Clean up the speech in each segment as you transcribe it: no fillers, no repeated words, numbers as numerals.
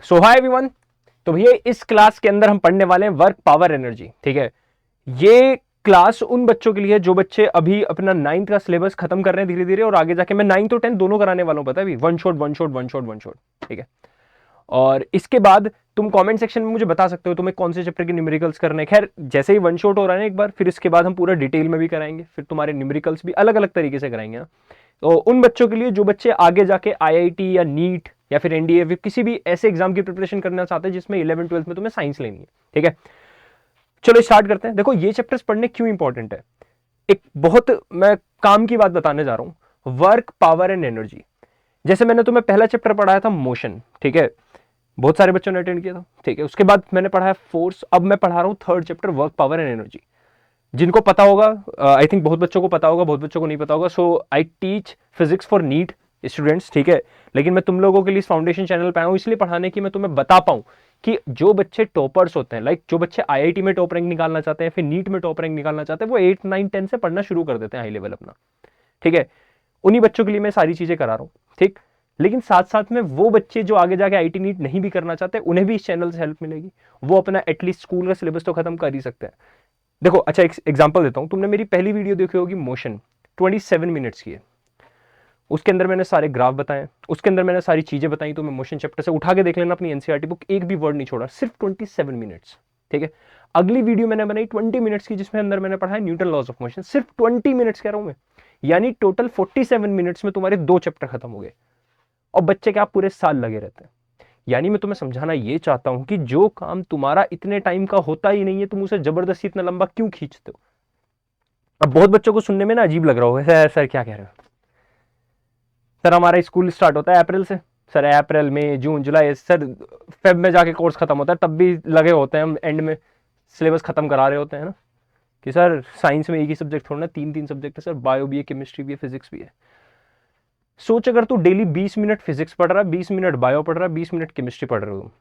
सो hi everyone. तो भैया इस क्लास के अंदर हम पढ़ने वाले हैं वर्क पावर एनर्जी। ठीक है, ये क्लास उन बच्चों के लिए जो बच्चे अभी अपना 9th का सिलेबस खत्म कर रहे हैं धीरे धीरे, और आगे जाके मैं 9th और 10th दोनों कराने वाला हूं, पता है, one shot one shot one shot one shot. ठीक है, और इसके बाद तुम कमेंट सेक्शन में मुझे बता सकते हो तुम्हें कौन से चैप्टर के न्यूमेरिकल्स करने हैं। खैर जैसे ही वन शॉट हो रहा है ना एक बार, फिर इसके बाद हम पूरा डिटेल में भी कराएंगे, फिर तुम्हारे न्यूमेरिकल्स भी अलग अलग तरीके से कराएंगे ना। तो उन बच्चों के लिए जो बच्चे आगे जाके आईआईटी या नीट या फिर एनडीए किसी भी ऐसे एग्जाम की प्रिपरेशन करना चाहते हैं जिसमें 11th 12th में तुम्हें साइंस लेनी है। ठीक है, चलो स्टार्ट करते हैं। देखो ये चैप्टर्स पढ़ने क्यों इंपॉर्टेंट है, एक बहुत मैं काम की बात बताने जा रहा हूं, वर्क पावर एंड एनर्जी। जैसे मैंने तुम्हें पहला चैप्टर पढ़ाया था मोशन, ठीक है, बहुत सारे बच्चों ने अटेंड किया था। ठीक है, उसके बाद मैंने पढ़ाया फोर्स, अब मैं पढ़ा रहा हूं third chapter work power and energy. जिनको पता होगा, आई थिंक बहुत बच्चों को पता होगा, बहुत बच्चों को नहीं पता होगा। So I teach physics for NEET students. ठीक है, लेकिन मैं तुम लोगों के लिए फाउंडेशन चैनल पे आया हूं इसलिए पढ़ाने की मैं तुम्हें बता पाऊं कि जो बच्चे टॉपर्स होते हैं, लाइक जो बच्चे आईआईटी में टॉप रैंक निकालना चाहते हैं, फिर नीट में टॉप रैंक निकालना चाहते हैं, वो 8 9 10 से पढ़ना शुरू कर देते हैं हाई लेवल अपना। ठीक है, उन्हीं बच्चों के लिए मैं सारी चीजें करा रहा हूं। ठीक, लेकिन साथ साथ में वो बच्चे जो आगे जाके आईटी नीट नहीं भी करना चाहते, उन्हें भी इस चैनल से हेल्प मिलेगी। वो अपना एटलीस्ट स्कूल का सिलेबस तो खत्म कर ही सकते हैं। देखो अच्छा एक एग्जांपल देता हूं, तुमने मेरी पहली वीडियो देखी होगी मोशन, 27 मिनट्स की है। उसके अंदर मैंने सारे ग्राफ बताए, उसके अंदर मैंने सारी चीजें बताई। तो मैं मोशन चैप्टर से उठा के देख लेना अपनी एनसीईआरटी बुक, एक भी वर्ड नहीं छोड़ा, सिर्फ 27 मिनट्स। ठीक है, अगली वीडियो मैंने बनाई 20 मिनट्स की, जिसमें अंदर मैंने पढ़ा है न्यूटन लॉज ऑफ मोशन, सिर्फ 20 मिनट्स कह रहा हूं मैं, यानी टोटल 47 मिनट्स में तुम्हारे 2 चैप्टर खत्म हो गए। और बच्चे क्या पूरे साल लगे रहते हैं। यानी मैं तुम्हें समझाना ये चाहता हूं कि जो काम तुम्हारा इतने टाइम का होता ही नहीं है, तुम उसे जबरदस्ती इतना लंबा क्यों खींचते हो। अब बहुत बच्चों को सुनने में ना अजीब लग रहा होगा, सर सर क्या कह रहे हो, सर हमारा स्कूल स्टार्ट होता है अप्रैल से, सर अप्रैल मई जून जुलाई, सर फेब में जाके कोर्स खत्म होता है, तब भी लगे होते हैं हम एंड में सिलेबस खत्म करा रहे होते हैं ना, कि सर साइंस में एक ही सब्जेक्ट थोड़ा ना, 3 सब्जेक्ट है सर, बायो भी है, केमिस्ट्री भी है, फिजिक्स भी है। सोच अगर तू डेली 20 मिनट फिजिक्स पढ़ रहा है, 20 मिनट बायो पढ़ रहा है, 20 मिनट केमिस्ट्री पढ़ रहे हो,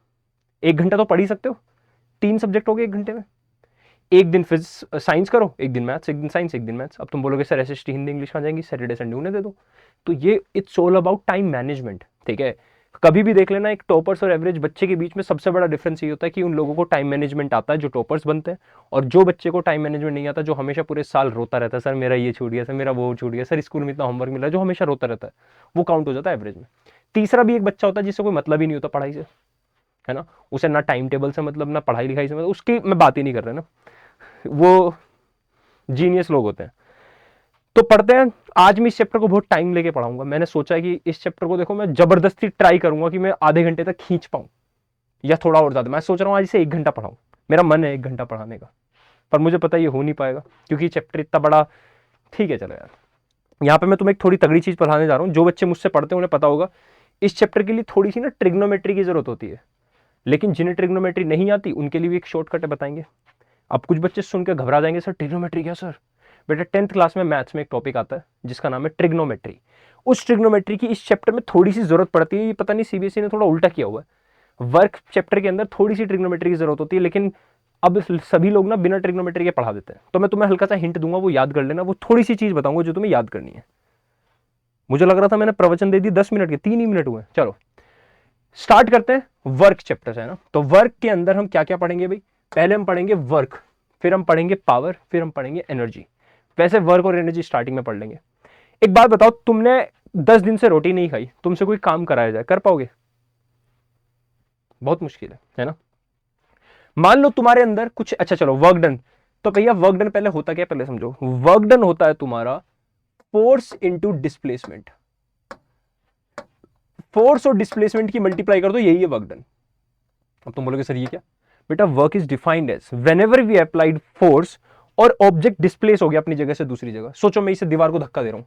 1 घंटा तो पढ़ ही सकते हो। 3 सब्जेक्ट हो गए 1 घंटे में। एक दिन फिजिक्स साइंस करो, एक दिन मैथ्स, एक दिन साइंस, एक दिन मैथ्स। अब तुम बोलोगे सर एसएसटी हिंदी इंग्लिश कहाँ जाएंगी, सैटरडे संडे उन्हें दे दो। तो ये it's all about time management. ठीक है, कभी भी देख लेना, एक टॉपर्स और एवरेज बच्चे के बीच में सबसे बड़ा डिफरेंस ये होता है कि उन लोगों को टाइम मैनेजमेंट आता है जो टॉपर्स बनते हैं, और जो बच्चे को टाइम मैनेजमेंट नहीं आता, जो हमेशा पूरे साल रोता रहता है, सर मेरा ये छूट गया, सर मेरा वो छूट गया, सर स्कूल में इतना होमवर्क मिला, जो हमेशा रोता रहता है, वो काउंट हो जाता है एवरेज में। तीसरा भी एक बच्चा होता है जिससे कोई मतलब ही नहीं होता पढ़ाई से, है ना, उसे ना टाइम टेबल से मतलब, ना पढ़ाई लिखाई से मतलब, उसकी मैं बात ही नहीं कर रहा ना, वो जीनियस लोग होते हैं। तो पढ़ते हैं। आज मैं इस चैप्टर को बहुत टाइम लेके पढ़ाऊंगा। मैंने सोचा है कि इस चैप्टर को देखो मैं जबरदस्ती ट्राई करूंगा कि मैं आधे घंटे तक खींच पाऊं, या थोड़ा और ज्यादा। मैं सोच रहा हूं आज से 1 घंटा पढ़ाऊं, मेरा मन है 1 घंटा पढ़ाने का, पर मुझे पता है ये हो नहीं पाएगा क्योंकि चैप्टर इतना बड़ा। ठीक है चलो यार, यहाँ पे मैं तुम्हें एक थोड़ी तगड़ी चीज पढ़ाने जा रहा हूँ। जो बच्चे मुझसे पढ़ते हैं उन्हें पता होगा, इस चैप्टर के लिए थोड़ी सी ना ट्रिग्नोमेट्री की जरूरत होती है, लेकिन जिन्हें ट्रिग्नोमेट्री नहीं आती उनके लिए भी एक शॉर्टकट है, बताएंगे। अब कुछ बच्चे सुनकर घबरा जाएंगे, सर ट्रिग्नोमेट्री क्या सर। बेटा 10th क्लास में मैथ्स में एक टॉपिक आता है जिसका नाम है ट्रिग्नोमेट्री। उस ट्रिग्नोमेट्री की इस चैप्टर में थोड़ी सी जरूरत पड़ती है। ये पता नहीं सीबीएसई ने थोड़ा उल्टा किया हुआ है, वर्क चैप्टर के अंदर थोड़ी सी ट्रिग्नोमेट्री की जरूरत होती है, लेकिन अब सभी लोग ना बिना ट्रिग्नोमेट्री के पढ़ा देते हैं। तो मैं तुम्हें हल्का सा हिंट दूंगा, वो याद कर लेना। वो थोड़ी सी चीज बताऊंगा जो तुम्हें याद करनी है। मुझे लग रहा था मैंने प्रवचन दे दी 10 मिनट के, 3 ही मिनट हुए। चलो स्टार्ट करते हैं। वर्क चैप्टर से है ना, तो वर्क के अंदर हम क्या क्या पढ़ेंगे भाई। पहले हम पढ़ेंगे वर्क, फिर हम पढ़ेंगे पावर, फिर हम पढ़ेंगे एनर्जी। वैसे वर्क और एनर्जी स्टार्टिंग में पढ़ लेंगे। एक बात बताओ, तुमने 10 दिन से रोटी नहीं खाई, तुमसे कोई काम कराया जाए, कर पाओगे? बहुत मुश्किल है ना। मान लो तुम्हारे अंदर कुछ, अच्छा चलो वर्क डन, तो भैया वर्क डन पहले होता क्या, पहले समझो। वर्क डन होता है तुम्हारा फोर्स इंटू डिस्प्लेसमेंट। फोर्स और डिस्प्लेसमेंट की मल्टीप्लाई कर दो, यही है वर्क डन। अब तुम बोलोगे सर ये क्या। बेटा work is defined as whenever we applied force और ऑब्जेक्ट डिस्प्लेस हो गया अपनी जगह से दूसरी जगह। सोचो मैं इसे दीवार को धक्का दे रहा हूं,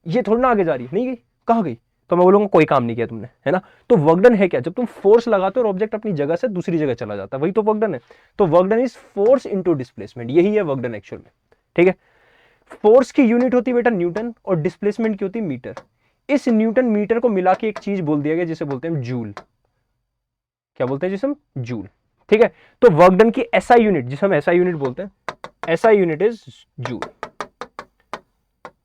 ये थोड़ी ना आगे जा रही है, नहीं गई, कहां गई, तो मैं बोलूंगा कोई काम नहीं किया तुमने, है ना। तो वर्क डन है क्या, जब तुम फोर्स लगाते हो और ऑब्जेक्ट अपनी जगह से दूसरी जगह चला जाता है, वही तो वर्क डन है। तो work done is force into displacement, यही है वर्क डन एक्चुअल में। ठीक है, फोर्स की यूनिट होती है बेटा न्यूटन, और डिस्प्लेसमेंट की होती है मीटर। इस न्यूटन मीटर को मिला के एक चीज बोल दिया गया जिसे बोलते हैं जूल। क्या बोलते हैं जिसे हम, जूल। ठीक है, तो वर्क डन की एसआई यूनिट, जिसे हम एसआई यूनिट बोलते हैं, एसआई यूनिट इज जूल।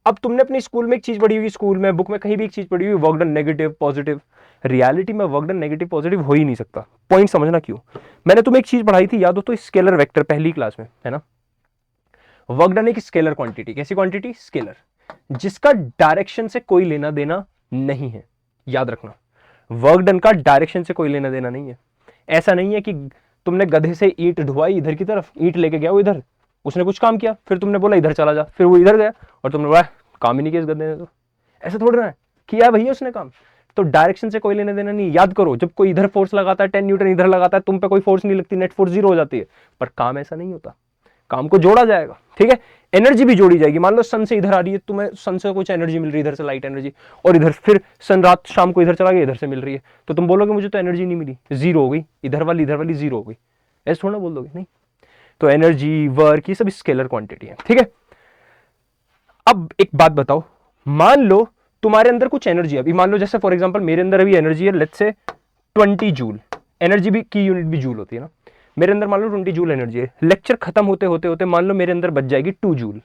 अब तुमने अपने स्कूल में एक चीज पढ़ी हुई, स्कूल में बुक में कहीं भी एक चीज पढ़ी हुई, work done negative positive, reality में वर्क डन नेगेटिव पॉजिटिव हो ही नहीं सकता। पॉइंट समझना क्यों। मैंने तुम्हें एक चीज पढ़ाई थी, याद हो तो, स्केलर वेक्टर पहली क्लास में, है ना। वर्क डन एक स्केलर क्वांटिटी, कैसी क्वांटिटी, स्केलर, जिसका डायरेक्शन से कोई लेना देना नहीं है। याद रखना, वर्क डन का डायरेक्शन से कोई लेना देना नहीं है। ऐसा नहीं है कि तुमने गधे से ईंट ढुआई इधर की तरफ, ईंट लेके गया वो इधर, उसने कुछ काम किया, फिर तुमने बोला इधर चला जा, फिर वो इधर गया और तुमने बोला काम ही नहीं किया इस गधे ने, तो ऐसा थोड़ी ना है, किया भैया उसने काम। तो डायरेक्शन से कोई लेने देना नहीं। याद करो, जब कोई इधर फोर्स लगाता है 10 न्यूटन इधर लगाता है, तुम पे कोई फोर्स नहीं लगती, नेट फोर्स 0 हो जाती है, पर काम ऐसा नहीं होता, काम को जोड़ा जाएगा, ठीक है। एनर्जी भी जोड़ी जाएगी। मान लो सन से इधर आ रही है, तुम्हें सन से कुछ एनर्जी मिल रही है, इधर से लाइट एनर्जी, और इधर फिर सन रात शाम को इधर चला गया, इधर से मिल रही है, तो तुम बोलोगे मुझे तो एनर्जी नहीं मिली, 0 हो गई, इधर वाली 0 हो गई, ऐसे थोड़ा बोल दोगे, नहीं। तो एनर्जी, वर्क, ये सब स्केलर क्वांटिटी है, ठीक है। अब एक बात बताओ, मान लो तुम्हारे अंदर कुछ एनर्जी है, अभी मान लो जैसे फॉर एग्जांपल मेरे अंदर अभी एनर्जी है, लेट्स से 20 जूल, एनर्जी भी की यूनिट भी जूल होती है ना, मेरे अंदर मान लो 20 जूल एनर्जी है। लेक्चर खत्म होते होते होते मान लो मेरे अंदर बच जाएगी 2 जूल,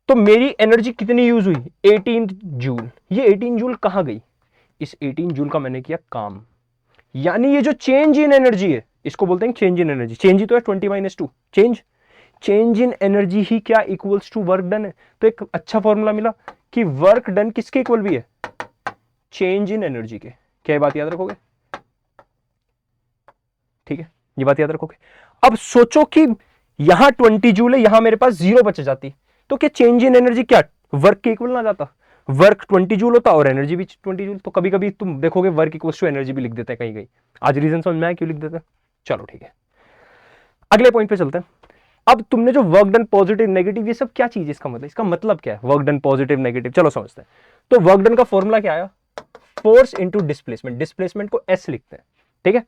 तो मेरी एनर्जी कितनी यूज हुई, 18 जूल। ये 18 जूल कहां गई, इस 18 जूल का मैंने किया काम। यानी ये जो चेंज इन एनर्जी है, इसको बोलते हैं चेंज इन एनर्जी। चेंज ही तो है 20 - 2, चेंज इन एनर्जी ही क्या इक्वल्स टू वर्क डन है। तो एक अच्छा फॉर्मूला मिला कि वर्क डन किसके इक्वल भी है, चेंज इन एनर्जी के। क्या बात याद रखोगे, ठीक है, ये बात याद रखोगे। अब सोचो कि यहां 20 जूल है, यहां मेरे पास 0 बच जाती, तो क्या चेंज इन एनर्जी क्या वर्क के इक्वल ना जाता, वर्क 20 जूल होता और एनर्जी भी 20 जूल। तो कभी कभी तुम देखोगे वर्क इक्वल्स टू एनर्जी भी लिख देते हैं कहीं कहीं। आज रीजन समझ में आया क्यों लिख देते हैं। चलो ठीक है, अगले पॉइंट पे चलते हैं। अब तुमने जो वर्क डन पॉजिटिव नेगेटिव ये सब क्या चीज है, इसका मतलब क्या है, वर्क डन पॉजिटिव नेगेटिव, चलो समझते हैं। तो वर्क डन का फॉर्मूला क्या आया, फोर्स इंटू डिस्प्लेसमेंट। डिस्प्लेसमेंट को एस लिखते हैं, ठीक है।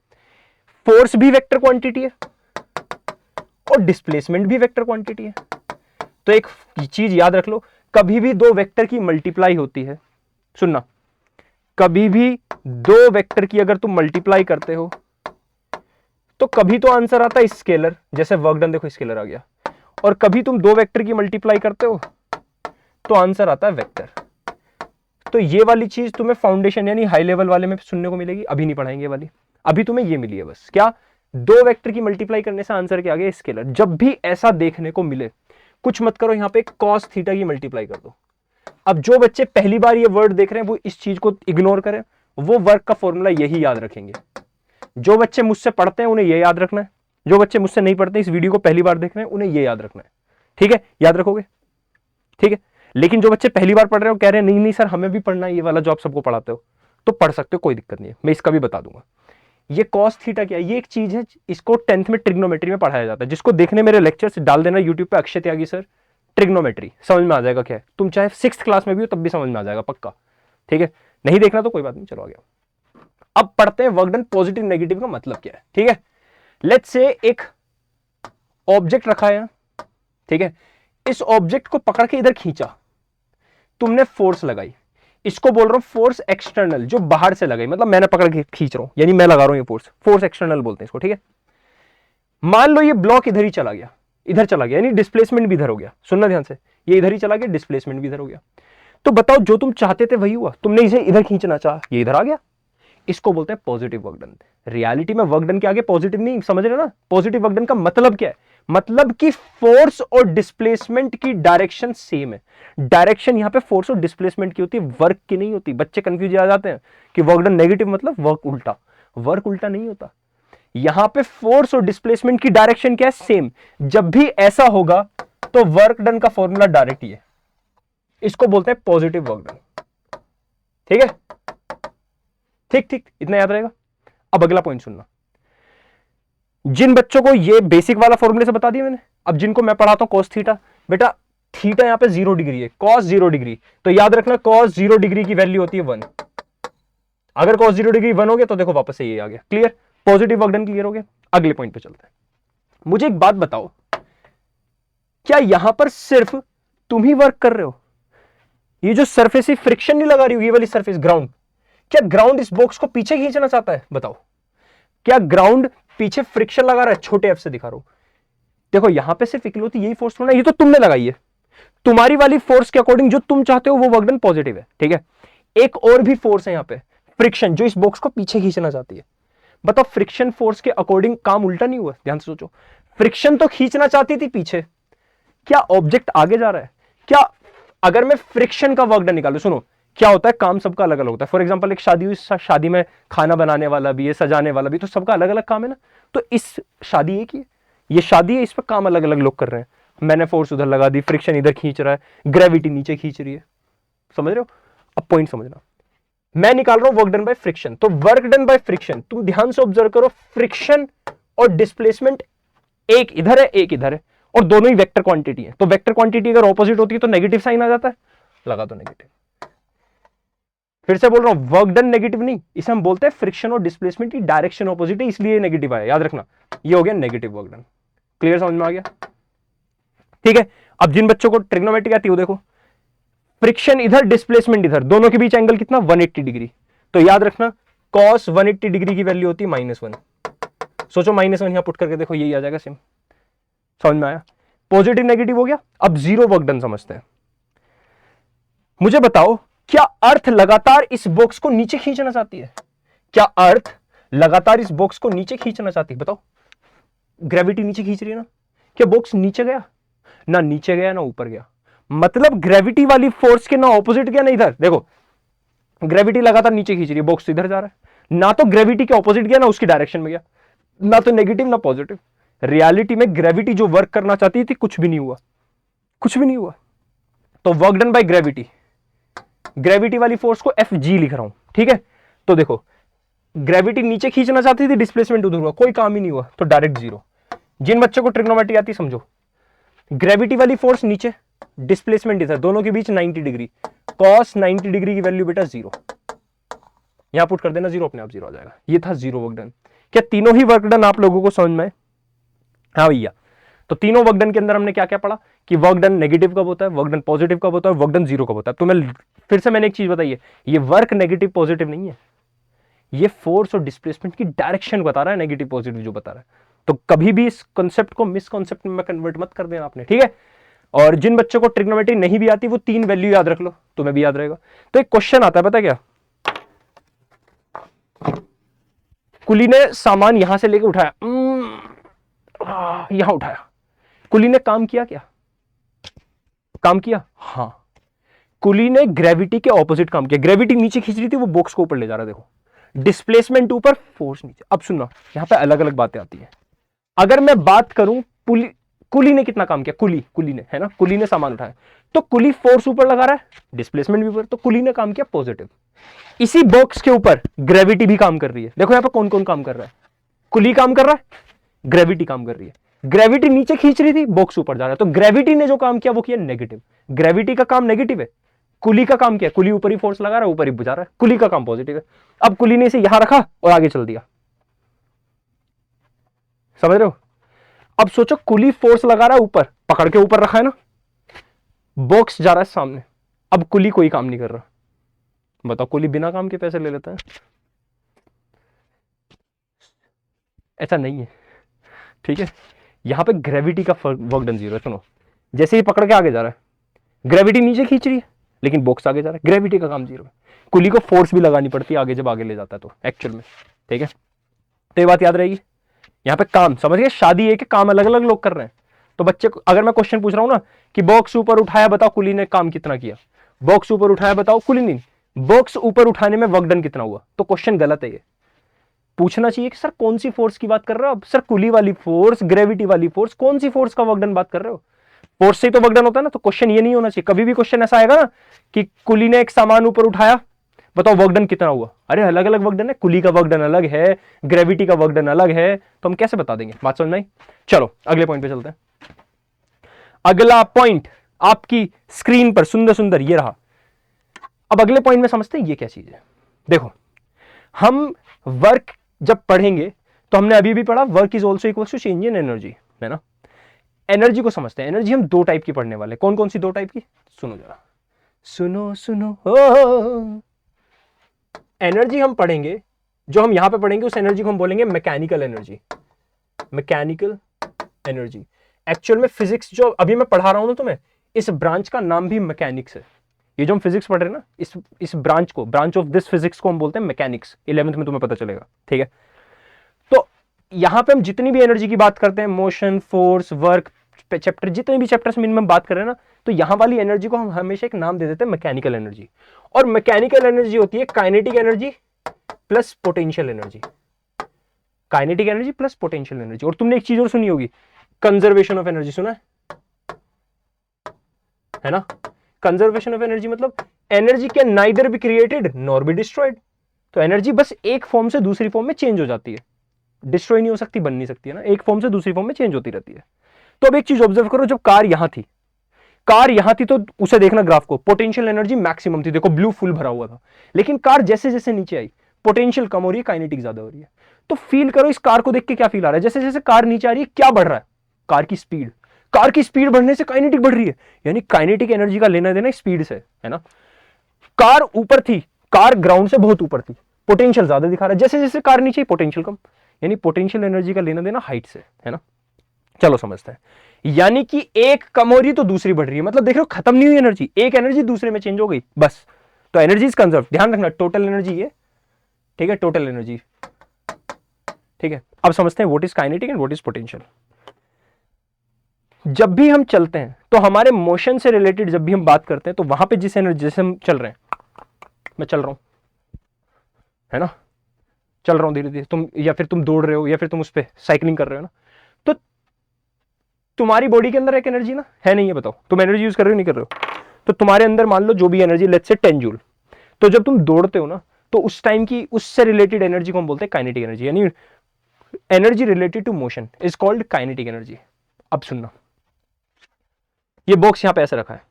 फोर्स भी वेक्टर क्वांटिटी है और डिस्प्लेसमेंट भी वेक्टर क्वांटिटी है। तो एक चीज याद रख लो, कभी भी दो वेक्टर की मल्टीप्लाई होती है, सुनना, कभी भी दो वेक्टर की अगर तुम मल्टीप्लाई करते हो तो कभी तो आंसर आता है स्केलर, जैसे वर्क डन देखो स्केलर आ गया, और कभी तुम दो वेक्टर की मल्टीप्लाई करते हो तो आंसर आता है वेक्टर। तो ये वाली चीज तुम्हें फाउंडेशन यानी हाई लेवल वाले में सुनने को मिलेगी, अभी नहीं पढ़ाएंगे वाली, अभी तुम्हें ये मिली है बस, क्या, दो वेक्टर की मल्टीप्लाई करने से आंसर क्या आ गया, स्केलर। जब भी ऐसा देखने को मिले कुछ मत करो, यहां पे cos थीटा की मल्टीप्लाई कर दो। अब जो बच्चे पहली बार ये वर्ड देख रहे हैं वो इस चीज को इग्नोर करें, वो वर्क का फॉर्मूला यही याद रखेंगे। जो बच्चे मुझसे पढ़ते हैं उन्हें ये याद रखना है, जो बच्चे मुझसे नहीं पढ़ते इस वीडियो को पहली बार देख रहे हैं उन्हें ये याद रखना है, ठीक है, याद रखोगे, ठीक है। लेकिन जो बच्चे पहली बार पढ़ रहे हो कह रहे हैं नहीं नहीं सर हमें भी पढ़ना है ये वाला जो आप सबको पढ़ाते हो, तो पढ़ सकते हो, कोई दिक्कत नहीं है, मैं इसका भी बता दूंगा। ये cos थीटा क्या है, ये एक चीज है, इसको 10th में ट्रिग्नोमेट्री में पढ़ाया जाता है। जिसको देखने मेरे लेक्चर्स डाल देना यूट्यूब पे, अक्षय त्यागी सर ट्रिग्नोमेट्री, समझ में आ जाएगा क्या है। तुम चाहे 6th क्लास में भी हो तब भी समझ में आ जाएगा पक्का, ठीक है। नहीं देखना तो कोई बात नहीं, चलो आ गया। अब पढ़ते हैं वर्क डन पॉजिटिव नेगेटिव का मतलब क्या है, ठीक है। लेट्स से एक ऑब्जेक्ट रखा है, ठीक है, इस ऑब्जेक्ट को पकड़ के इधर खींचा, तुमने फोर्स लगाई, इसको बोल रहा हूं फोर्स एक्सटर्नल, जो बाहर से लगाई, मतलब मैंने पकड़ के खींच रहा हूं, यानी मैं लगा रहा हूं ये फोर्स, फोर्स एक्सटर्नल बोलते हैं इसको, ठीक है। मान लो ये ब्लॉक इधर ही चला गया, इधर चला गया, यानी डिस्प्लेसमेंट भी इधर हो गया, सुनना ध्यान से, ये इधर ही चला गया, डिस्प्लेसमेंट भी इधर हो गया। तो बताओ जो तुम चाहते थे वही हुआ, तुमने इसे इधर खींचना चाहा, ये इधर आ गया, इसको बोलते हैं पॉजिटिव वर्क डन। रियलिटी में वर्क डन के आगे पॉजिटिव नहीं, समझ रहे ना। पॉजिटिव वर्क डन का मतलब क्या है, मतलब कि फोर्स और डिस्प्लेसमेंट की डायरेक्शन सेम है। डायरेक्शन यहां पे फोर्स और डिस्प्लेसमेंट की होती है, वर्क की नहीं होती। बच्चे कंफ्यूज आ जाते हैं कि वर्क डन नेगेटिव मतलब वर्क उल्टा, वर्क उल्टा नहीं होता। यहां पे फोर्स और डिस्प्लेसमेंट की डायरेक्शन क्या है, सेम। जब भी ऐसा होगा तो वर्क डन का फॉर्मूला डायरेक्ट ही है, इसको बोलते हैं पॉजिटिव वर्क डन, ठीक है। ठीक ठीक, इतना याद रहेगा। अब अगला पॉइंट सुनना, जिन बच्चों को ये बेसिक वाला फॉर्मूले से बता दिया मैंने, अब जिनको मैं पढ़ाता हूं cos थीटा, बेटा थीटा यहां पे 0 डिग्री है, cos 0 डिग्री, तो याद रखना cos 0 डिग्री की वैल्यू होती है 1। अगर cos 0 डिग्री 1 हो गया तो देखो वापस से ये आ गया, clear, positive work done clear हो गया। अगले पॉइंट पे चलते हैं। मुझे एक बात बताओ, क्या यहां पर सिर्फ तुम ही वर्क कर रहे हो, ये जो सरफेस फ्रिक्शन नहीं लगा रही हो, ये वाली सरफेस ग्राउंड, क्या ग्राउंड इस बॉक्स को पीछे खींचना चाहता है, बताओ। क्या ग्राउंड पीछे फ्रिक्शन लगा रहा है, छोटे एफ से दिखा रहा हूं, देखो यहां पे सिर्फ इकलौती यही फोर्स थोड़ा, ये तो तुमने लगाई है, तुम्हारी वाली फोर्स के अकॉर्डिंग जो तुम चाहते हो वो वर्क डन पॉजिटिव है, ठीक है। एक और भी फोर्स है यहां पे, फ्रिक्शन जो इस बॉक्स को पीछे खींचना चाहती है। बताओ फ्रिक्शन फोर्स के अकॉर्डिंग काम उल्टा नहीं हुआ? ध्यान से सोचो, फ्रिक्शन तो खींचना चाहती थी पीछे, क्या ऑब्जेक्ट आगे जा रहा है? क्या अगर मैं फ्रिक्शन का वर्क डन निकालू, सुनो क्या होता है, काम सबका अलग अलग होता है। फॉर एग्जांपल एक शादी हुई, शादी में खाना बनाने वाला भी है, सजाने वाला भी, तो सबका अलग अलग काम है ना। तो इस शादी एक ही है, ये शादी है, इस पर काम अलग अलग लोग कर रहे हैं। मैंने फोर्स उधर लगा दी, फ्रिक्शन इधर खींच रहा है, ग्रेविटी नीचे खींच रही है। समझ रहे हो? अब पॉइंट समझना, मैं निकाल रहा हूं वर्क डन बाय फ्रिक्शन, तो वर्क डन बाय फ्रिक्शन तुम ध्यान से ऑब्जर्व करो, फ्रिक्शन और डिस्प्लेसमेंट एक इधर है एक इधर है, और दोनों ही वेक्टर क्वांटिटी है। तो वेक्टर क्वांटिटी अगर ऑपोजिट होती है तो नेगेटिव साइन आ जाता है, लगा दो नेगेटिव। फिर से बोल रहा हूं, वर्क डन नेगेटिव नहीं, इसे हम बोलते हैं फ्रिक्शन और डिस्प्लेसमेंट की डायरेक्शन ऑपोजिट है, इसलिए नेगेटिव आया, याद रखना। ये हो गया नेगेटिव वर्क डन। क्लियर, समझ में आ गया? ठीक है, अब जिन बच्चों को ट्रिग्नोमेट्री आती है वो देखो, फ्रिक्शन इधर डिस्प्लेसमेंट इधर, दोनों के बीच एंगल कितना, 180 डिग्री। तो याद रखना cos 180 डिग्री की वैल्यू होती है -1। सोचो -1 यहां पुट करके देखो, यही आ जाएगा सेम। समझ में आया? पॉजिटिव नेगेटिव हो गया। अब जीरो वर्क डन समझते हैं। मुझे बताओ, क्या अर्थ लगातार इस बॉक्स को नीचे खींचना चाहती है? क्या अर्थ लगातार इस बॉक्स को नीचे खींचना चाहती है? बताओ, ग्रेविटी नीचे खींच रही है ना। क्या बॉक्स नीचे गया? ना नीचे गया ना ऊपर गया, मतलब ग्रेविटी वाली फोर्स के ना ऑपोजिट गया ना इधर। देखो ग्रेविटी लगातार नीचे खींच रही है, बॉक्स इधर जा रहा है, ना तो ग्रेविटी के ऑपोजिट गया ना उसकी डायरेक्शन में गया, ना तो नेगेटिव ना पॉजिटिव। रियलिटी में ग्रेविटी जो वर्क करना चाहती थी कुछ भी नहीं हुआ, कुछ भी नहीं हुआ। तो work done by gravity, gravity वाली फोर्स को एफ जी लिख रहा हूं, ठीक है। तो देखो ग्रेविटी नीचे खींचना चाहती थी, डिस्प्लेसमेंट उधर हुआ, कोई काम ही नहीं हुआ, तो डायरेक्ट जीरो। जिन बच्चों को ट्रिग्नोमेट्री आती समझो, ग्रेविटी वाली फोर्स नीचे, डिस्प्लेसमेंट इधर, दोनों के बीच 90 डिग्री, cos 90 डिग्री की वैल्यू बेटा जीरो। यहां पुट कर देना, जीरो अपने आप जीरो आ जाएगा। ये था जीरो वर्क डन। क्या तीनों ही वर्क डन आप लोगों को समझ में आए? हाँ भैया। तो तीनों वर्क डन के अंदर हमने क्या क्या पढ़ा कि वर्क डन नेगेटिव कब होता है, वर्क डन पॉजिटिव कब होता है, वर्क डन जीरो कब होता है। तो मैं फिर से मैंने एक चीज बताई है, ये वर्क नेगेटिव पॉजिटिव नहीं है, ये फोर्स और डिस्प्लेसमेंट की डायरेक्शन बता रहा है, नेगेटिव पॉजिटिव जो बता रहा है। तो कभी भी इस कॉन्सेप्ट को मिसकॉन्सेप्ट में कन्वर्ट मत कर देना आपने, ठीक है। और जिन बच्चों को ट्रिग्नोमेट्री नहीं भी आती वो तीन वैल्यू याद रख लो, तुम्हें भी याद रहेगा। तो एक क्वेश्चन आता है, पता क्या, कुली ने सामान यहां से लेके उठाया, यहां उठाया, कुली ने काम किया क्या? काम किया, हाँ। कुली ने ग्रेविटी के ऑपोजिट काम किया, ग्रेविटी नीचे खींच रही थी, वो बॉक्स को ऊपर ले जा रहा है। देखो डिस्प्लेसमेंट ऊपर, फोर्स नीचे। अब सुनना, यहां पे अलग अलग बातें आती है। अगर मैं बात करूं कुली ने कितना काम किया, कुली ने, है ना, कुली ने सामान उठाया, तो कुली फोर्स ऊपर लगा रहा है, डिस्प्लेसमेंट भी ऊपर, तो कुली ने काम किया पॉजिटिव। इसी बॉक्स के ऊपर ग्रेविटी भी काम कर रही है। देखो यहां पर कौन कौन काम कर रहा है, कुली काम कर रहा है, ग्रेविटी काम कर रही है। ग्रेविटी नीचे खींच रही थी, बॉक्स ऊपर जा रहा है, तो ग्रेविटी ने जो काम किया वो किया नेगेटिव। ग्रेविटी का काम नेगेटिव है, कुली का काम किया, कुली ऊपर ही फोर्स लगा रहा है, ऊपर ही बुझा रहा है, कुली का काम पॉजिटिव है। अब कुली ने इसे यहां रखा और आगे चल दिया, समझ रहे हो? अब सोचो कुली फोर्स लगा रहा है ऊपर, पकड़ के ऊपर रखा है ना, बॉक्स जा रहा है सामने, अब कुली कोई काम नहीं कर रहा। बताओ कुली बिना काम के पैसे ले लेता है? ऐसा नहीं है, ठीक है। यहां पे ग्रेविटी का वर्क डन जीरो है। सुनो, जैसे ही पकड़ के आगे जा रहा है, ग्रेविटी नीचे खींच रही है लेकिन बॉक्स आगे जा रहा है, ग्रेविटी का काम जीरो है। कुली को फोर्स भी लगानी पड़ती है आगे, जब आगे ले जाता है तो एक्चुअल में, ठीक है। तो ये बात याद रहेगी। यहां पे काम समझ गए, शादी है कि काम अलग अलग लोग कर रहे हैं। तो बच्चे को अगर मैं क्वेश्चन पूछ रहा हूं ना कि बॉक्स ऊपर उठाया, बताओ कुली ने काम कितना किया, बॉक्स ऊपर उठाया, बताओ कुली ने, बॉक्स ऊपर उठाने में वर्क डन कितना हुआ, तो क्वेश्चन गलत है। ये पूछना चाहिए कि सर कौन सी फोर्स की बात कर रहे हो आप? सर कुली वाली फोर्स, ग्रेविटी वाली फोर्स, कौन सी फोर्स का वर्क डन बात कर रहे हो? फोर्स से तो वर्क डन होता है ना। तो क्वेश्चन ये नहीं होना चाहिए। कभी भी क्वेश्चन ऐसा आएगा ना कि कुली ने एक सामान ऊपर उठाया, बताओ वर्क डन कितना हुआ, अरे अलग अलग वर्क डन है, कुली का वर्क डन अलग है, ग्रेविटी का वर्क डन अलग है, तो हम कैसे बता देंगे? बात समझ में आई? चलो अगले पॉइंट पे चलते हैं। अगला पॉइंट आपकी स्क्रीन पर सुंदर सुंदर ये रहा। अब अगले पॉइंट में समझते हैं ये क्या चीज है। देखो हम वर्क जब पढ़ेंगे तो हमने अभी भी पढ़ा work is also equal to change in energy, है ना। एनर्जी को समझते हैं। एनर्जी हम दो टाइप की पढ़ने वाले। कौन कौन सी दो टाइप की? सुनो जरा, सुनो सुनो हो। एनर्जी हम पढ़ेंगे, जो हम यहां पे पढ़ेंगे उस एनर्जी को हम बोलेंगे mechanical energy. Mechanical energy actual में फिजिक्स जो अभी मैं पढ़ा रहा हूं ना तुम्हें, इस ब्रांच का नाम भी मैकेनिक्स है। ये जो हम फिजिक्स पढ़ रहे हैं ना, इस ब्रांच ऑफ दिस फिजिक्स को हम बोलते हैं मैकेनिक्स। 11th में तुम्हें पता चलेगा, ठीक है। तो यहां पे हम जितनी भी एनर्जी की बात करते हैं, मोशन, फोर्स, वर्क, चैप्टर, जितने भी चैप्टर्स में हम बात कर रहे हैं ना, तो यहां वाली एनर्जी को हम हमेशा एक नाम दे देते हैं मैकेनिकल एनर्जी। और मैकेनिकल एनर्जी होती है kinetic energy plus potential energy. Kinetic energy plus potential energy. और तुमने एक चीज और सुनी होगी, कंजर्वेशन ऑफ एनर्जी, सुना है ना? कंजर्वेशन ऑफ एनर्जी मतलब energy can neither be created nor be destroyed. तो एनर्जी बस एक फॉर्म से दूसरी फॉर्म में चेंज हो जाती है, डिस्ट्रॉय नहीं हो सकती, बन नहीं सकती है ना, एक फॉर्म से दूसरी फॉर्म में चेंज होती रहती है। तो अब एक चीज ऑब्जर्व करो, जब कार यहां थी तो उसे देखना ग्राफ को, पोटेंशियल एनर्जी मैक्सिमम थी, देखो ब्लू फुल भरा हुआ था। लेकिन कार जैसे जैसे नीचे आई, पोटेंशियल कम हो रही है, काइनेटिक ज्यादा हो रही है। तो फील करो इस कार को देख के क्या फील आ रहा है, जैसे जैसे कार नीचे आ रही है क्या बढ़ रहा है, कार की स्पीड। कार की स्पीड बढ़ने से काइनेटिक बढ़ रही है, यानी काइनेटिक एनर्जी का लेना देना स्पीड से है ना। कार ऊपर थी, कार ग्राउंड से बहुत ऊपर थी, पोटेंशियल ज्यादा दिखा रहा है, जैसे जैसे कार नीचे पोटेंशियल कम, यानी पोटेंशियल एनर्जी का लेना देना हाइट से है ना। चलो समझते हैं, यानी कि एक कम हो रही तो दूसरी बढ़ रही है, मतलब देख रहे हो खत्म नहीं हुई एनर्जी, एक एनर्जी दूसरे में चेंज हो गई बस। तो एनर्जी इज कंजर्व, ध्यान रखना टोटल एनर्जी ये, ठीक है, टोटल एनर्जी, ठीक है। अब समझते हैं what is kinetic and what is potential. जब भी हम चलते हैं तो हमारे मोशन से रिलेटेड जब भी हम बात करते हैं तो वहां पे जिस एनर्जी, जैसे हम चल रहे हैं, मैं चल रहा हूं है ना, चल रहा हूं धीरे धीरे, तुम या फिर तुम दौड़ रहे हो या फिर तुम उस पर साइकिलिंग कर रहे हो ना, तो तुम्हारी बॉडी के अंदर एक एनर्जी ना है, नहीं है बताओ, तुम एनर्जी यूज कर रहे हो नहीं कर रहे हो? तो तुम्हारे अंदर मान लो जो भी एनर्जी, लेट्स से 10 जूल, तो जब तुम दौड़ते हो ना तो उस टाइम की उससे रिलेटेड एनर्जी को हम बोलते हैं काइनेटिक एनर्जी, यानी energy related to motion is called kinetic energy. अब सुनना, ये बॉक्स यहां पे ऐसे रखा है,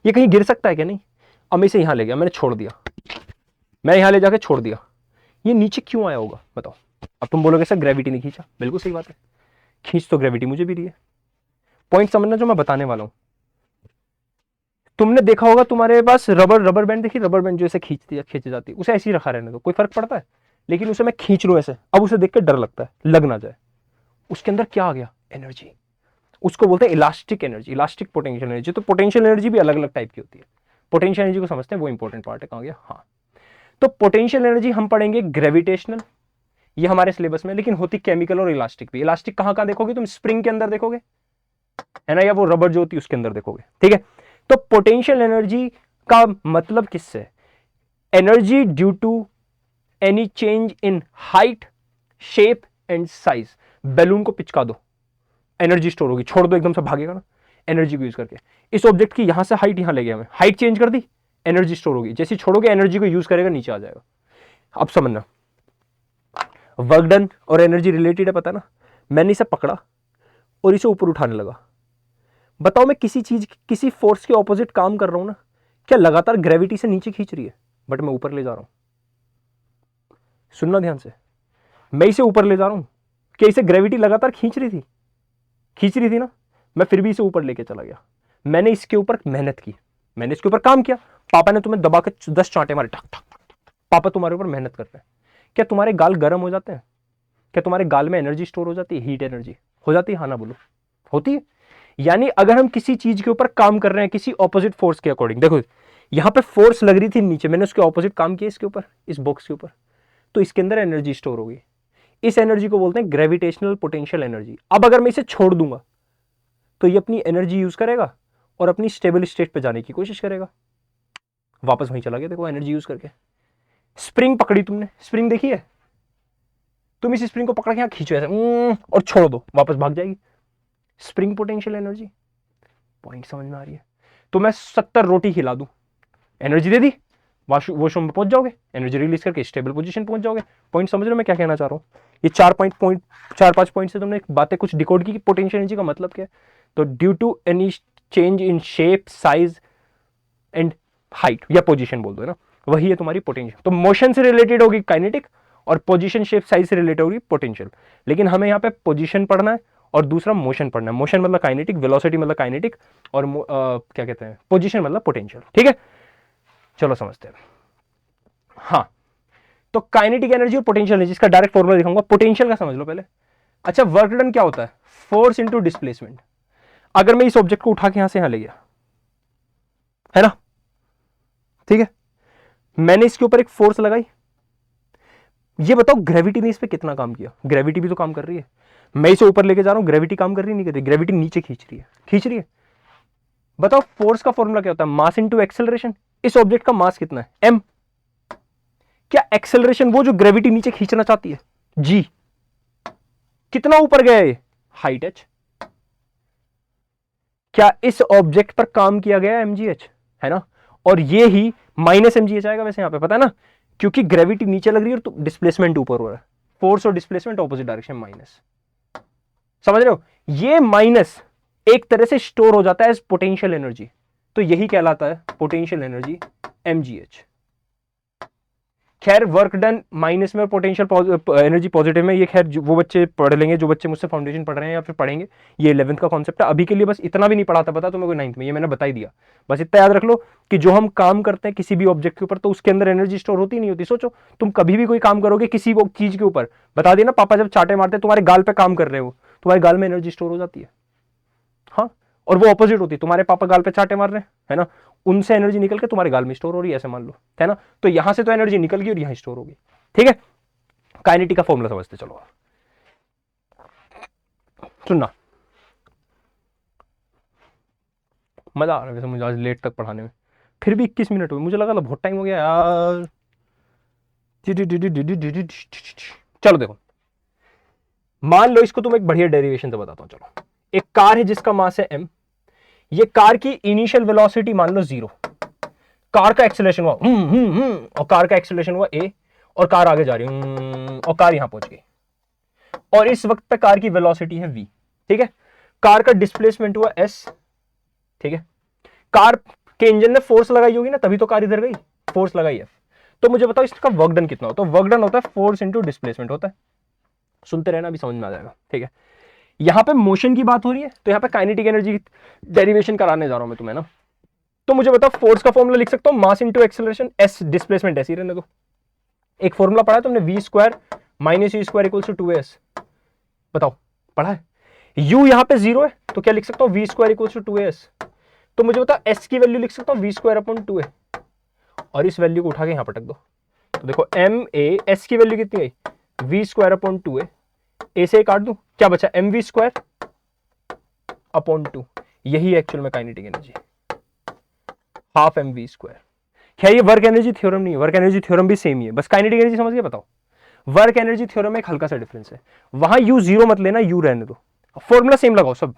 ये कहीं गिर सकता है क्या? नहीं। अब मैं इसे यहां ले गया, मैंने छोड़ दिया, मैं यहां ले जाके छोड़ दिया, ये नीचे क्यों आया होगा बताओ? अब तुम बोलोगे सर ग्रेविटी ने खींचा, बिल्कुल सही बात है, खींच तो ग्रेविटी मुझे भी रही है। पॉइंट समझना जो मैं बताने वाला हूं, तुमने देखा होगा तुम्हारे पास रबर बैंड, देखिए रबर बैंड जो ऐसे खींच जाती है, उसे ऐसे ही रखा रहने दो, कोई फर्क पड़ता है? लेकिन उसे मैं खींच लूं ऐसे, अब उसे देख के डर लगता है, लग ना जाए, उसके अंदर क्या आ गया? एनर्जी। उसको बोलते हैं elastic energy, elastic potential energy. तो पोटेंशियल एनर्जी भी अलग अलग टाइप की होती है, पोटेंशियल एनर्जी को समझते हैं, वो इंपॉर्टेंट पार्ट है। कहां गया? हाँ, तो पोटेंशियल एनर्जी हम पढ़ेंगे ग्रेविटेशनल, ये हमारे सिलेबस में, लेकिन होती केमिकल और इलास्टिक भी। इलास्टिक कहां कहां देखोगे तुम? स्प्रिंग के अंदर देखोगे है ना, या वो रबर जो होती है उसके अंदर देखोगे, ठीक है। तो पोटेंशियल एनर्जी का मतलब किससे? Energy due to any change in height, shape and size. Balloon को पिचका दो, एनर्जी स्टोर होगी, छोड़ दो एकदम से भागेगा ना, एनर्जी को यूज करके। इस ऑब्जेक्ट की यहां से हाइट यहां ले गया मैं, हाइट चेंज कर दी, एनर्जी स्टोर होगी, जैसे छोड़ोगे एनर्जी को यूज करेगा, नीचे आ जाएगा। अब समझना, वर्क डन और एनर्जी रिलेटेड है, पता ना। मैंने इसे पकड़ा और इसे ऊपर उठाने लगा, बताओ मैं किसी चीज, किसी फोर्स के ऑपोजिट काम कर रहा हूं ना, क्या लगातार ग्रेविटी से नीचे खींच रही है, बट मैं ऊपर ले जा रहा हूं। सुनना ध्यान से, मैं इसे ऊपर ले जा रहा हूं, क्या इसे ग्रेविटी लगातार खींच रही थी ना, मैं फिर भी इसे ऊपर लेके चला गया। मैंने इसके ऊपर मेहनत की, मैंने इसके ऊपर काम किया, पापा ने तुम्हें दबा के 10 चांटे मारे, ठक ठक, पापा तुम्हारे ऊपर मेहनत कर रहे हैं, क्या तुम्हारे गाल गर्म हो जाते हैं? क्या तुम्हारे गाल में एनर्जी स्टोर हो जाती है, हीट एनर्जी हो जाती है? हाँ ना बोलो, होती है। यानी अगर हम किसी चीज के ऊपर काम कर रहे हैं किसी ऑपोजिट फोर्स के अकॉर्डिंग, देखो यहां पे फोर्स लग रही थी नीचे, मैंने उसके ऑपोजिट काम किया इसके ऊपर, इस बॉक्स के ऊपर, तो इसके अंदर एनर्जी स्टोर होगी। इस एनर्जी को बोलते हैं ग्रेविटेशनल पोटेंशियल एनर्जी। अब अगर मैं इसे छोड़ दूंगा तो ये अपनी एनर्जी यूज करेगा और अपनी स्टेबल स्टेट पे जाने की कोशिश करेगा, वापस वहीं चला गया, देखो एनर्जी यूज करके। स्प्रिंग पकड़ी तुमने, स्प्रिंग देखी है, तुम इस स्प्रिंग को पकड़ के यहां खींचो ऐसे और छोड़ दो, वापस भाग जाएगी, स्प्रिंग पोटेंशियल एनर्जी। पॉइंट समझ में आ रही है? तो मैं 70 रोटी खिला दूं, एनर्जी दे दी, वॉशरूम में पहुंच जाओगे, एनर्जी रिलीज करके स्टेबल पोजीशन पहुंच जाओगे। पॉइंट समझ रहे हो मैं क्या कहना चाह रहा हूं? ये 4-5 पॉइंट से तुमने बातें कुछ डिकोड की, पोटेंशियल एनर्जी का मतलब क्या है। तो due to any change in shape, size and height, या पोजीशन बोल दो ना, वही है तुम्हारी पोटेंशियल। तो मोशन से रिलेटेड होगी काइनेटिक, और पोजीशन, शेप, साइज से रिलेटेड होगी पोटेंशियल। लेकिन हमें यहाँ पे पोजीशन पढ़ना है और दूसरा मोशन पढ़ना है। मोशन मतलब काइनेटिक, वेलोसिटी मतलब काइनेटिक, और क्या कहते हैं, पोजीशन मतलब पोटेंशियल, ठीक है। चलो समझते हैं। हाँ, तो काइनेटिक एनर्जी और पोटेंशियल एनर्जी, इसका डायरेक्ट फॉर्मूला दिखाऊंगा। पोटेंशियल का समझ लो पहले। अच्छा, वर्क डन क्या होता है? Force into displacement. अगर मैं इस ऑब्जेक्ट को उठा के यहां से यहां ले गया है ना, ठीक है, मैंने इसके ऊपर एक फोर्स लगाई, ये बताओ ग्रेविटी ने इस पे कितना काम किया? ग्रेविटी भी तो काम कर रही है। मैं इसे ऊपर लेके जा रहा हूं, ग्रेविटी काम कर रही नहीं कर रही? ग्रेविटी नीचे खींच रही है, खींच रही है। बताओ फोर्स का फॉर्मूला क्या होता है? Mass into acceleration. इस ऑब्जेक्ट का मास कितना है? एम। क्या एक्सेलरेशन वो जो ग्रेविटी नीचे खींचना चाहती है? जी। कितना ऊपर गया ये? Height H. क्या इस ऑब्जेक्ट पर काम किया गया? mgh, है ना। और ये ही माइनस mgh आएगा वैसे यहां पे, पता है ना, क्योंकि ग्रेविटी नीचे लग रही है और तो डिस्प्लेसमेंट ऊपर हो रहा है। फोर्स और डिस्प्लेसमेंट ऑपोजिट डायरेक्शन, माइनस। समझ रहे हो? ये माइनस एक तरह से स्टोर हो जाता है एज पोटेंशियल एनर्जी, तो यही कहलाता है पोटेंशियल एनर्जी, mgh। खैर वर्क डन माइनस में और पोटेंशियल एनर्जी पॉजिटिव में, ये खैर वो बच्चे पढ़ लेंगे जो बच्चे मुझसे फाउंडेशन पढ़ रहे हैं या फिर पढ़ेंगे। ये 11th का कॉन्सेप्ट है। अभी के लिए बस इतना भी नहीं पढ़ाता पता तो मैं कोई 9th में, ये मैंने बता ही दिया। बस इतना याद रख लो कि जो हम काम करते हैं किसी भी ऑब्जेक्ट के ऊपर, तो उसके अंदर एनर्जी स्टोर होती नहीं होती। सोचो तुम कभी भी कोई काम करोगे किसी चीज के ऊपर, बता देना पापा जब चाटे मारते तुम्हारे गाल पे काम कर रहे हो, तुम्हारे गाल में एनर्जी स्टोर हो जाती है। हाँ, और वो ऑपोजिट होती है, तुम्हारे पापा गाल पे चाटे मार रहे हैं, है ना, उनसे एनर्जी निकल के तुम्हारे गाल में स्टोर हो रही है, ऐसे मान लो, है ना। तो यहां से तो एनर्जी निकल गई और यहां स्टोर होगी। ठीक है, काइनेटिक का फॉर्मूला समझते चलो। सुनना, मजा आ रहा है वैसे मुझे आज लेट तक पढ़ाने में, फिर भी 21 मिनट हुए, मुझे लगा था बहुत टाइम हो गया यार। चलो देखो, मान लो इसको तुम एक बढ़िया डेरिवेशन से बताता हूं। चलो, एक कार है जिसका मास है m, ये कार की इनिशियल वेलोसिटी मान लो 0, कार का एक्सेलरेशन हुआ और कार का एक्सेलरेशन हुआ a, और कार आगे जा रही और कार यहां पहुंच गई, और इस वक्त पे कार की वेलोसिटी है v। ठीक है, कार का डिस्प्लेसमेंट हुआ s। ठीक है, कार के इंजन ने फोर्स लगाई होगी ना, तभी तो कार इधर गई, फोर्स लगाई f। तो मुझे बताओ इसका वर्क डन कितना होता है? वर्क डन होता है फोर्स इंटू डिस्प्लेसमेंट होता है। सुनते रहना, अभी समझ में आ जाएगा। ठीक है, यहां पे मोशन की बात हो रही है, तो यहां पे काइनेटिक एनर्जी की डेरिवेशन कराने जा रहा हूं मैं तुम्हें ना। तो मुझे बताओ फोर्स का फॉर्मूला लिख सकता हूं, mass into acceleration, S displacement ऐसे ही रहने दो। एक फॉर्मूला पढ़ा है तुमने, V square minus U square equals to 2as। बताओ पढ़ा है? u यहां पे 0 है तो क्या लिख सकता हूं, we square equals to 2as। तो मुझे बताओ s की वैल्यू लिख सकता हूं वी स्क्वायर अपॉन 2a, और इस वैल्यू को उठा के यहां पटक दो। तो देखो m a, s की वैल्यू कितनी आई, v square upon 2a, a से काट दूं, क्या बचा, एम वी स्क्वायर अपॉन 2। यही एक्चुअल में kinetic energy, half M V square. क्या ये वर्क एनर्जी थ्योरम नहीं है? वर्क एनर्जी थ्योरम भी सेम ही है, बस काइनेटिक एनर्जी समझ गए। बताओ, वर्क एनर्जी थ्योरम में एक हल्का सा डिफरेंस है, वहां u 0 मत लेना, u रहने दो, फॉर्मूला सेम लगाओ सब,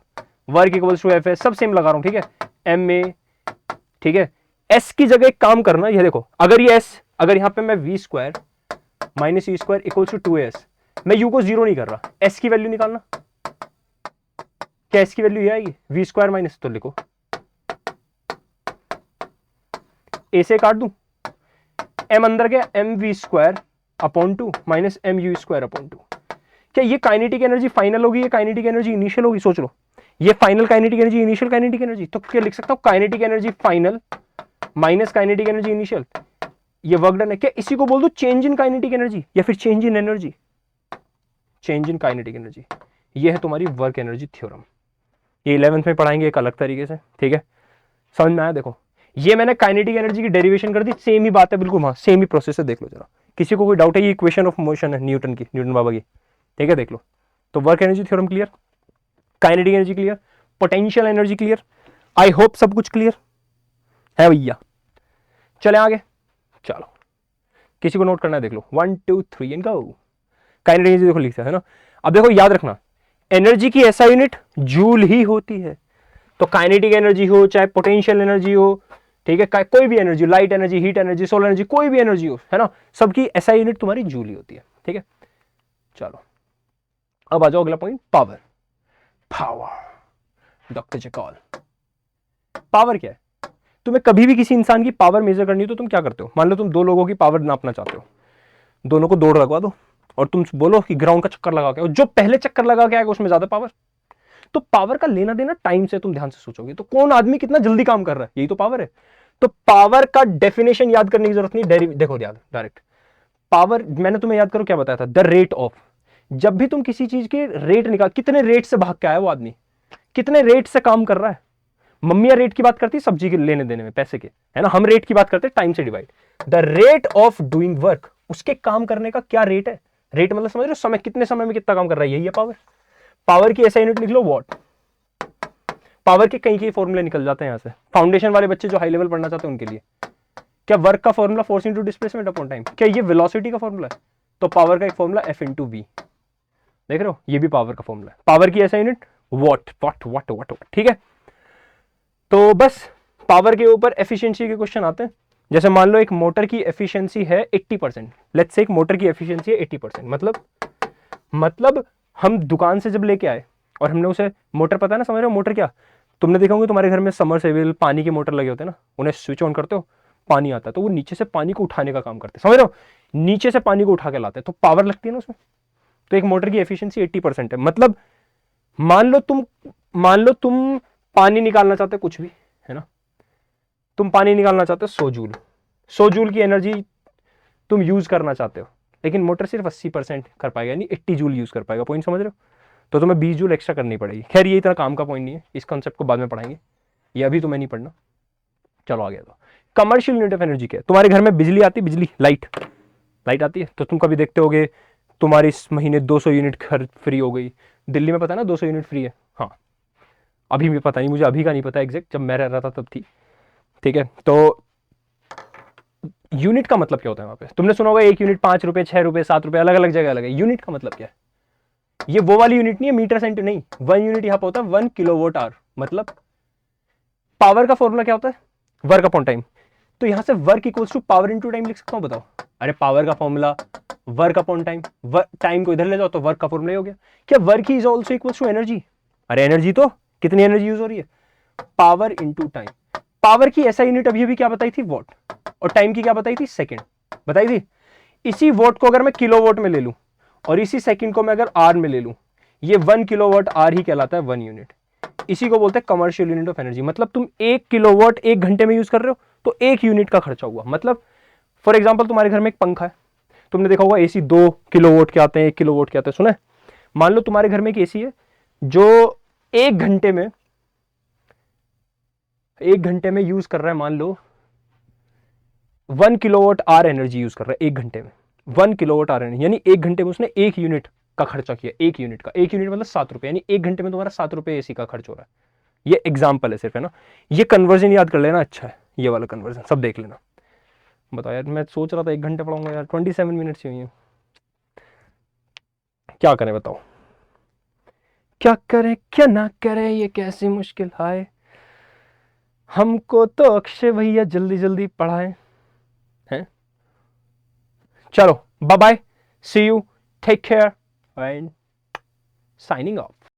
work equals to F S, सब सेम लगा रहा हूं। ठीक है, एम ए, ठीक है, s की जगह एक काम करना, ये देखो, अगर ये s, अगर यहां पे मैं V square minus U square equals to 2as, मैं u को 0 नहीं कर रहा, s की वैल्यू निकालना। क्या s की वैल्यू ये आएगी, वी स्क्वायर माइनस, तो लिखो a से काट दूं, m अंदर गया, M V square upon 2 minus M U square upon 2। क्या ये काइनेटिक एनर्जी फाइनल होगी, ये काइनेटिक एनर्जी इनिशियल होगी? सोच लो, ये final kinetic energy, initial kinetic energy, तो क्या लिख सकता हूं, kinetic energy final minus kinetic energy initial, ये वर्क डन है। क्या इसी को बोल दो चेंज इन काइनेटिक एनर्जी या फिर change in energy? Change in kinetic energy, ये है तुम्हारी वर्क एनर्जी थ्योरम। ये 11th में पढ़ाएंगे एक अलग तरीके से। ठीक है, समझ में आया? देखो, ये मैंने काइनेटिक एनर्जी की डेरिवेशन कर दी, सेम ही बात है बिल्कुल, वहां सेम ही प्रोसेस है, देख लो जरा। किसी को कोई डाउट है? ये इक्वेशन ऑफ मोशन है न्यूटन की, न्यूटन बाबा की। ठीक है, देख लो। तो work energy theorem clear, kinetic energy clear, potential energy clear. I hope सब कुछ क्लियर है भैया। चले आगे, चलो किसी को नोट करना है देख लो, 1 2 3 एंड गो। काइनेटिक एनर्जी देखो लिखा है ना। अब देखो याद रखना, एनर्जी की ऐसा यूनिट जूल ही होती है। तो काइनेटिक एनर्जी हो चाहे पोटेंशियल एनर्जी हो, ठीक है, कोई भी energy, light energy, heat energy, solar energy, कोई भी एनर्जी हो, है ना, सबकी ऐसा यूनिट तुम्हारी जूल ही होती है। ठीक है, चलो अब आ जाओ अगला पॉइंट, पावर। पावर, डॉक्टर जकॉल, पावर क्या है? तुम्हें कभी भी किसी इंसान की पावर मेजर करनी हो तो तुम क्या करते हो? मान लो तुम दो लोगों की पावर नापना चाहते हो, दोनों को दौड़ लगवा दो और तुम बोलो कि ग्राउंड का चक्कर लगा के, जो पहले चक्कर लगा के आएगा उसमें ज्यादा पावर। तो पावर का लेना देना टाइम से, तुम ध्यान से सोचोगे तो कौन आदमी कितना जल्दी काम कर रहा है, यही तो पावर है। तो पावर का डेफिनेशन याद करने की जरूरत नहीं, देखो याद डायरेक्ट पावर, मैंने तुम्हें याद करो क्या बताया था, द रेट ऑफ। जब भी तुम किसी चीज के रेट निकाल, कितने रेट से भाग के आया वो आदमी, कितने रेट से काम कर रहा है, मम्मियां रेट की बात करती है सब्जी के लेने देने में, पैसे के, है ना। हम रेट की बात करते हैं टाइम से divide. The rate of doing work, उसके काम करने का क्या रेट है। रेट मतलब समझ रहे हो, समय, कितने समय में कितना काम कर रहा है, यही है पावर। पावर की ऐसा यूनिट लिख लो वॉट। पावर के कई कई फॉर्मूले निकल जाते हैं यहां से, फाउंडेशन वाले बच्चे जो हाई लेवल पढ़ना चाहते हैं उनके लिए। क्या वर्क का formula force into displacement upon time, क्या ये वेलोसिटी का फॉर्मूला है? तो पावर का एक फॉर्मूला एफ इंटू वी, देख रहे हो, ये भी पावर का फॉर्मूला है। पावर की ऐसा unit what, what what what, ठीक है। तो बस पावर के ऊपर एफिशिएंसी के क्वेश्चन आते हैं। जैसे मान लो एक मोटर की एफिशिएंसी है 80%, लेट्स से एक मोटर की एफिशिएंसी है 80%, मतलब हम दुकान से जब लेके आए और हमने उसे, मोटर पता है ना, समझ रहे हो मोटर क्या, तुमने देखा होगा तुम्हारे घर में समरसेबल पानी के मोटर लगे होते हैं ना, उन्हें स्विच ऑन करते हो, पानी आता है, तो वो नीचे से पानी को उठाने का काम करते हैं, समझ रहे हो, नीचे से पानी को उठा के लाते हैं, तो पावर लगती है ना उसमें। तो एक मोटर की एफिशिएंसी 80% है, मतलब मान लो तुम पानी निकालना चाहते हो, कुछ भी, है ना, तुम पानी निकालना चाहते हो 100 जूल की एनर्जी तुम यूज करना चाहते हो, लेकिन मोटर सिर्फ 80% कर पाएगा, यानी 80 जूल यूज कर पाएगा, पॉइंट समझ रहे हो। तो तुम्हें 20 जूल एक्स्ट्रा करनी पड़ेगी। खैर ये इतना काम का पॉइंट नहीं है, इस कॉन्सेप्ट को बाद में पढ़ाएंगे, ये अभी तुम्हें नहीं पढ़ना। चलो आ गया। तो कमर्शियल यूनिट ऑफ एनर्जी क्या है। तुम्हारे घर में बिजली आती है, बिजली, लाइट आती है, तो तुम कभी देखते होगे तुम्हारी इस महीने 200 यूनिट घर फ्री हो गई। दिल्ली में पता है ना 200 यूनिट फ्री है, हाँ। अभी भी पता नहीं, मुझे अभी का नहीं पता एग्जैक्ट, जब मैं रह रहा था तब थी, ठीक है। तो यूनिट का मतलब क्या होता है वहां पे, तुमने सुना होगा 1 यूनिट 5 रुपए, 6 रुपए, 7 रुपए, अलग अलग जगह अलग है। यूनिट का मतलब क्या है, ये वो वाली यूनिट नहीं है, मीटर सेंट नहीं, 1 यूनिट यहां पर होता है 1 किलोवाट आवर। मतलब पावर का फॉर्मूला क्या होता है, वर्क अपॉन टाइम। तो यहां से work equals to power into time लिख सकता हूं, बताओ। अरे पावर का formula work upon time, time को इधर ले जाओ तो वर्क का फॉर्मूला हो गया। क्या work is also equals to energy. अरे एनर्जी तो, कितनी एनर्जी यूज हो रही है, पावर इंटू टाइम। पावर की ऐसा यूनिट अभी क्या बताई थी, वॉट, और टाइम की क्या बताई थी, सेकेंड बताई थी। इसी वॉट को अगर मैं किलोवाट में ले लूं और इसी सेकंड को मैं अगर आर में ले लूं, ये 1 किलोवाट आर ही कहलाता है 1 यूनिट। इसी को बोलते हैं कमर्शियल यूनिट ऑफ एनर्जी। मतलब तुम 1 किलोवाट 1 घंटे में यूज कर रहे हो तो 1 यूनिट का खर्चा हुआ। मतलब फॉर एग्जांपल तुम्हारे घर में एक पंखा है, तुमने देखा होगा एसी 2 किलोवाट के आते हैं, 1 किलोवाट के आते हैं, सुना है। मान लो तुम्हारे घर में एक एसी है जो 1 घंटे में यूज कर रहा है, मान लो 1 किलोवाट आर एनर्जी यूज कर रहा है 1 घंटे में, 1 किलोवाट आर एनर्जी, यानी 1 घंटे में उसने 1 यूनिट का खर्चा किया। 1 यूनिट का, 1 यूनिट मतलब 7 रुपए, यानी 1 घंटे में तुम्हारा 7 रुपए एसी का खर्च हो रहा है। ये एग्जाम्पल है सिर्फ, है ना। ये कन्वर्जन याद कर लेना, अच्छा है ये वाला कन्वर्जन, सब देख लेना। बताओ यार, मैं सोच रहा था 1 घंटे पढ़ाऊंगा यार, 27 मिनट्स ही हुई है, क्या करें बताओ, क्या करें क्या ना करें, ये कैसी मुश्किल है। हमको तो अक्षय भैया जल्दी जल्दी पढ़ाएं, हैं। चलो bye bye, see you, take care and signing of.